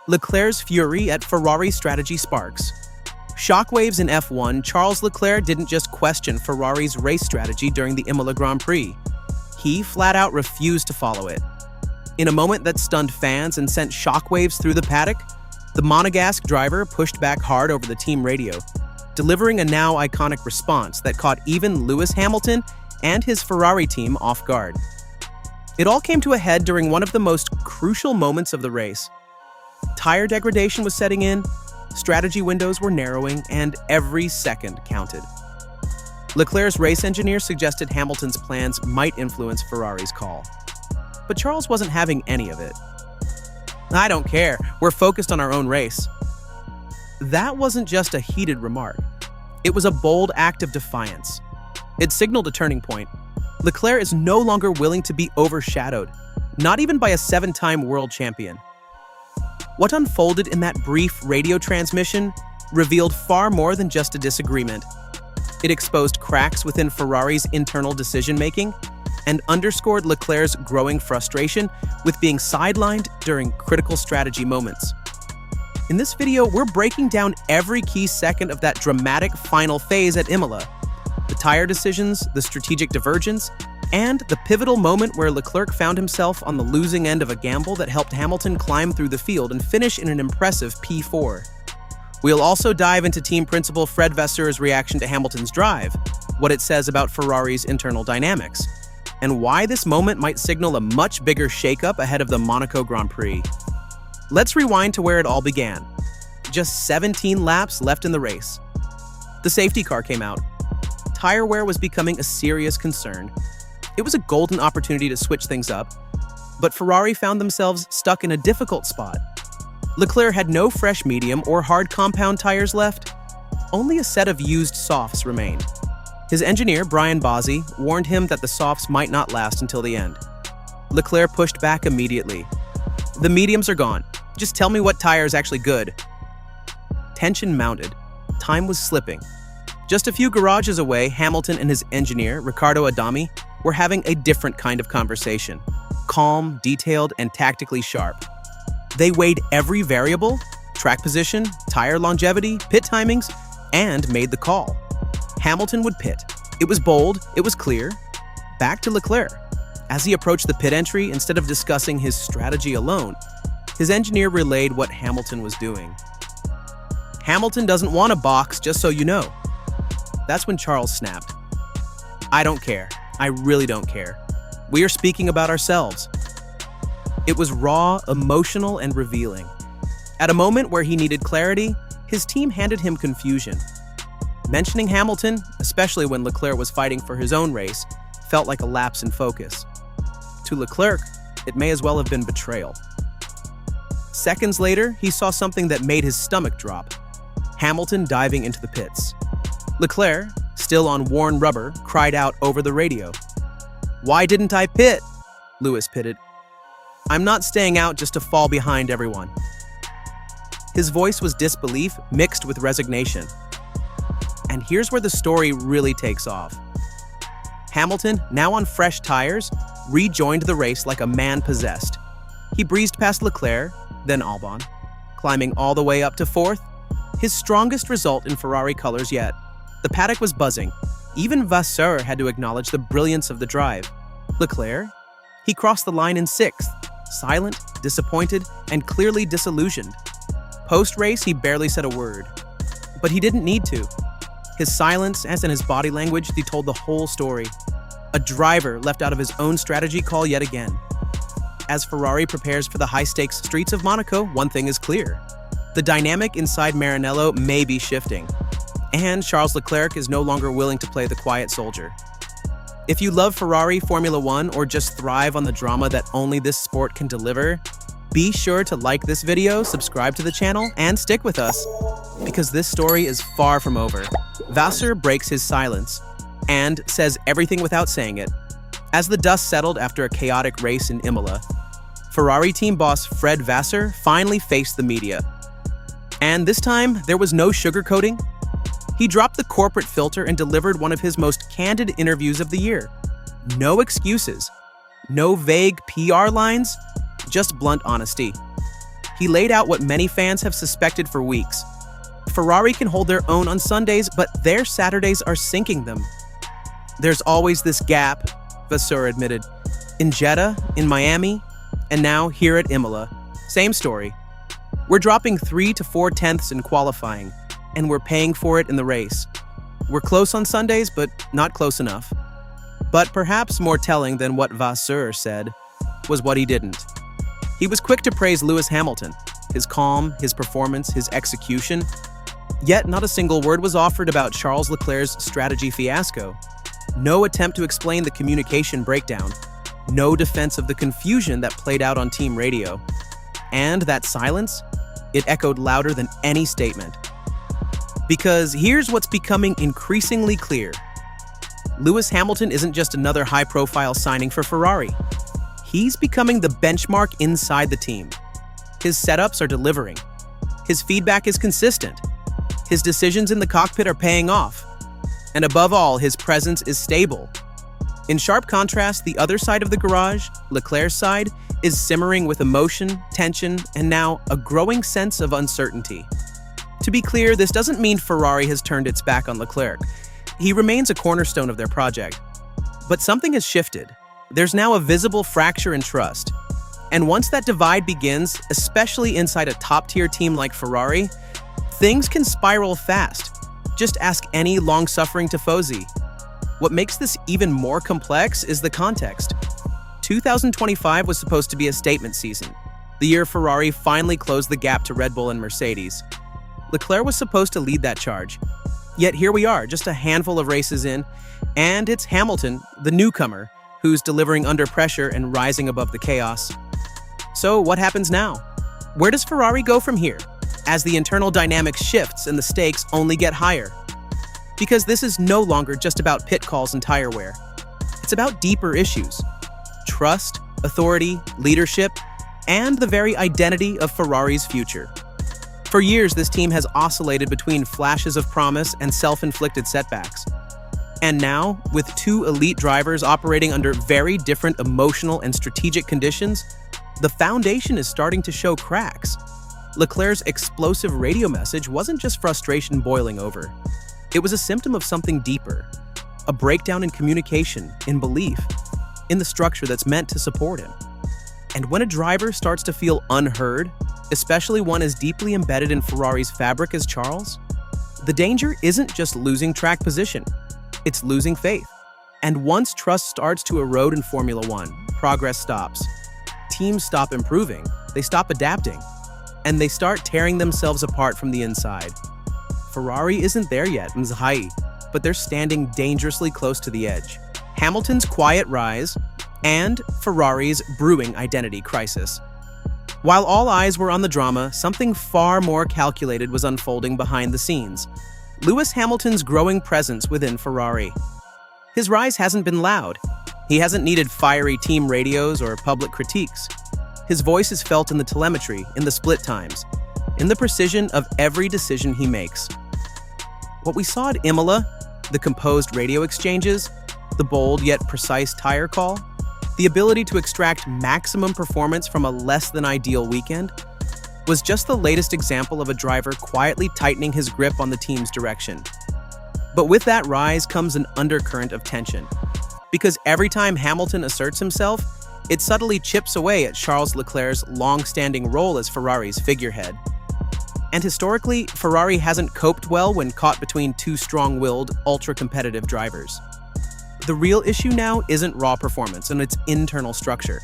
Leclerc's fury at Ferrari's strategy sparks. Shockwaves in F1, Charles Leclerc didn't just question Ferrari's race strategy during the Imola Grand Prix. He flat out refused to follow it. In a moment that stunned fans and sent shockwaves through the paddock, the Monegasque driver pushed back hard over the team radio, delivering a now iconic response that caught even Lewis Hamilton and his Ferrari team off guard. It all came to a head during one of the most crucial moments of the race. Tire degradation was setting in, strategy windows were narrowing, and every second counted. Leclerc's race engineer suggested Hamilton's plans might influence Ferrari's call. But Charles wasn't having any of it. "I don't care, we're focused on our own race." That wasn't just a heated remark. It was a bold act of defiance. It signaled a turning point. Leclerc is no longer willing to be overshadowed, not even by a 7-time world champion. What unfolded in that brief radio transmission revealed far more than just a disagreement. It exposed cracks within Ferrari's internal decision-making and underscored Leclerc's growing frustration with being sidelined during critical strategy moments. In this video, we're breaking down every key second of that dramatic final phase at Imola. The tire decisions, the strategic divergence, and the pivotal moment where Leclerc found himself on the losing end of a gamble that helped Hamilton climb through the field and finish in an impressive P4. We'll also dive into team principal Fred Vasseur's reaction to Hamilton's drive, what it says about Ferrari's internal dynamics, and why this moment might signal a much bigger shakeup ahead of the Monaco Grand Prix. Let's rewind to where it all began. Just 17 laps left in the race. The safety car came out. Tire wear was becoming a serious concern. It was a golden opportunity to switch things up, but Ferrari found themselves stuck in a difficult spot. Leclerc had no fresh medium or hard compound tires left. Only a set of used softs remained. His engineer, Brian Bozzi, warned him that the softs might not last until the end. Leclerc pushed back immediately. "The mediums are gone. Just tell me what tire is actually good." Tension mounted. Time was slipping. Just a few garages away, Hamilton and his engineer, Riccardo Adami, were having a different kind of conversation. Calm, detailed, and tactically sharp. They weighed every variable, track position, tire longevity, pit timings, and made the call. Hamilton would pit. It was bold, it was clear. Back to Leclerc. As he approached the pit entry, instead of discussing his strategy alone, his engineer relayed what Hamilton was doing. "Hamilton doesn't want a box, just so you know." That's when Charles snapped. "I don't care. I really don't care. We are speaking about ourselves." It was raw, emotional, and revealing. At a moment where he needed clarity, his team handed him confusion. Mentioning Hamilton, especially when Leclerc was fighting for his own race, felt like a lapse in focus. To Leclerc, it may as well have been betrayal. Seconds later, he saw something that made his stomach drop. Hamilton diving into the pits. Leclerc, still on worn rubber, cried out over the radio. "Why didn't I pit?" Lewis pitted. "I'm not staying out just to fall behind everyone." His voice was disbelief mixed with resignation. And here's where the story really takes off. Hamilton, now on fresh tires, rejoined the race like a man possessed. He breezed past Leclerc, then Albon, climbing all the way up to 4th, his strongest result in Ferrari colors yet. The paddock was buzzing. Even Vasseur had to acknowledge the brilliance of the drive. Leclerc? He crossed the line in 6th, silent, disappointed, and clearly disillusioned. Post-race, he barely said a word. But he didn't need to. His silence, as in his body language, he told the whole story. A driver left out of his own strategy call yet again. As Ferrari prepares for the high-stakes streets of Monaco, one thing is clear. The dynamic inside Maranello may be shifting. And Charles Leclerc is no longer willing to play the quiet soldier. If you love Ferrari, Formula One, or just thrive on the drama that only this sport can deliver, be sure to like this video, subscribe to the channel, and stick with us, because this story is far from over. Vasseur breaks his silence and says everything without saying it. As the dust settled after a chaotic race in Imola, Ferrari team boss Fred Vasseur finally faced the media. And this time, there was no sugarcoating. He dropped the corporate filter and delivered one of his most candid interviews of the year. No excuses, no vague PR lines, just blunt honesty. He laid out what many fans have suspected for weeks. Ferrari can hold their own on Sundays, but their Saturdays are sinking them. There's always this gap, Vasseur admitted. In Jeddah, in Miami, and now here at Imola. Same story. We're dropping 3 to 4 tenths in qualifying, and we're paying for it in the race. We're close on Sundays, but not close enough. But perhaps more telling than what Vasseur said was what he didn't. He was quick to praise Lewis Hamilton, his calm, his performance, his execution. Yet not a single word was offered about Charles Leclerc's strategy fiasco. No attempt to explain the communication breakdown. No defense of the confusion that played out on team radio. And that silence, it echoed louder than any statement. Because here's what's becoming increasingly clear. Lewis Hamilton isn't just another high-profile signing for Ferrari. He's becoming the benchmark inside the team. His setups are delivering. His feedback is consistent. His decisions in the cockpit are paying off. And above all, his presence is stable. In sharp contrast, the other side of the garage, Leclerc's side, is simmering with emotion, tension, and now a growing sense of uncertainty. To be clear, this doesn't mean Ferrari has turned its back on Leclerc. He remains a cornerstone of their project. But something has shifted. There's now a visible fracture in trust. And once that divide begins, especially inside a top-tier team like Ferrari, things can spiral fast. Just ask any long-suffering tifosi. What makes this even more complex is the context. 2025 was supposed to be a statement season, the year Ferrari finally closed the gap to Red Bull and Mercedes. Leclerc was supposed to lead that charge. Yet here we are, just a handful of races in, and it's Hamilton, the newcomer, who's delivering under pressure and rising above the chaos. So what happens now? Where does Ferrari go from here, as the internal dynamic shifts and the stakes only get higher? Because this is no longer just about pit calls and tire wear. It's about deeper issues. Trust, authority, leadership, and the very identity of Ferrari's future. For years, this team has oscillated between flashes of promise and self-inflicted setbacks. And now, with two elite drivers operating under very different emotional and strategic conditions, the foundation is starting to show cracks. Leclerc's explosive radio message wasn't just frustration boiling over. It was a symptom of something deeper, a breakdown in communication, in belief, in the structure that's meant to support him. And when a driver starts to feel unheard, especially one as deeply embedded in Ferrari's fabric as Charles, the danger isn't just losing track position, it's losing faith. And once trust starts to erode in Formula One, progress stops. Teams stop improving, they stop adapting, and they start tearing themselves apart from the inside. Ferrari isn't there yet in Zhai, but they're standing dangerously close to the edge. Hamilton's quiet rise, and Ferrari's brewing identity crisis. While all eyes were on the drama, something far more calculated was unfolding behind the scenes. Lewis Hamilton's growing presence within Ferrari. His rise hasn't been loud. He hasn't needed fiery team radios or public critiques. His voice is felt in the telemetry, in the split times, in the precision of every decision he makes. What we saw at Imola, the composed radio exchanges, the bold yet precise tire call, the ability to extract maximum performance from a less-than-ideal weekend, was just the latest example of a driver quietly tightening his grip on the team's direction. But with that rise comes an undercurrent of tension. Because every time Hamilton asserts himself, it subtly chips away at Charles Leclerc's long-standing role as Ferrari's figurehead. And historically, Ferrari hasn't coped well when caught between two strong-willed, ultra-competitive drivers. The real issue now isn't raw performance and its internal structure.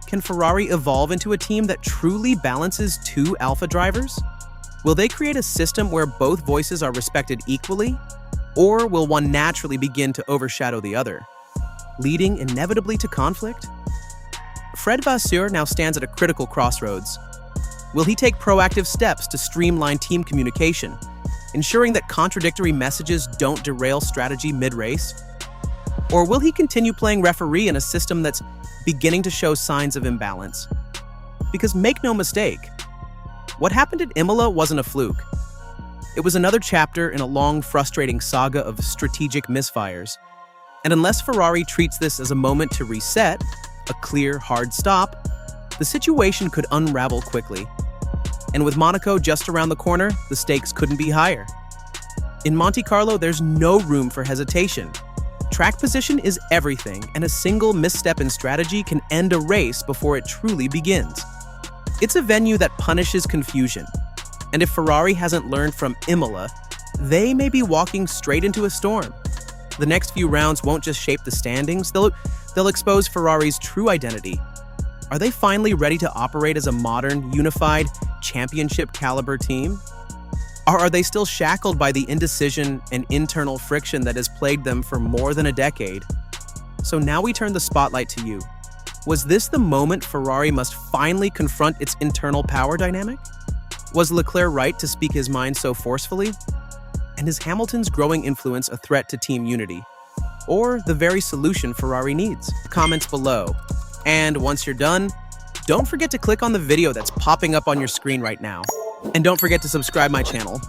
Can Ferrari evolve into a team that truly balances two alpha drivers? Will they create a system where both voices are respected equally? Or will one naturally begin to overshadow the other, leading inevitably to conflict? Fred Vasseur now stands at a critical crossroads. Will he take proactive steps to streamline team communication, ensuring that contradictory messages don't derail strategy mid-race? Or will he continue playing referee in a system that's beginning to show signs of imbalance? Because make no mistake, what happened at Imola wasn't a fluke. It was another chapter in a long, frustrating saga of strategic misfires. And unless Ferrari treats this as a moment to reset, a clear, hard stop, the situation could unravel quickly. And with Monaco just around the corner, the stakes couldn't be higher. In Monte Carlo, there's no room for hesitation. Track position is everything, and a single misstep in strategy can end a race before it truly begins. It's a venue that punishes confusion. And if Ferrari hasn't learned from Imola, they may be walking straight into a storm. The next few rounds won't just shape the standings, they'll expose Ferrari's true identity. Are they finally ready to operate as a modern, unified, championship-caliber team? Or are they still shackled by the indecision and internal friction that has plagued them for more than a decade? So now we turn the spotlight to you. Was this the moment Ferrari must finally confront its internal power dynamic? Was Leclerc right to speak his mind so forcefully? And is Hamilton's growing influence a threat to team unity? Or the very solution Ferrari needs? Comments below. And once you're done, don't forget to click on the video that's popping up on your screen right now. And don't forget to subscribe my channel.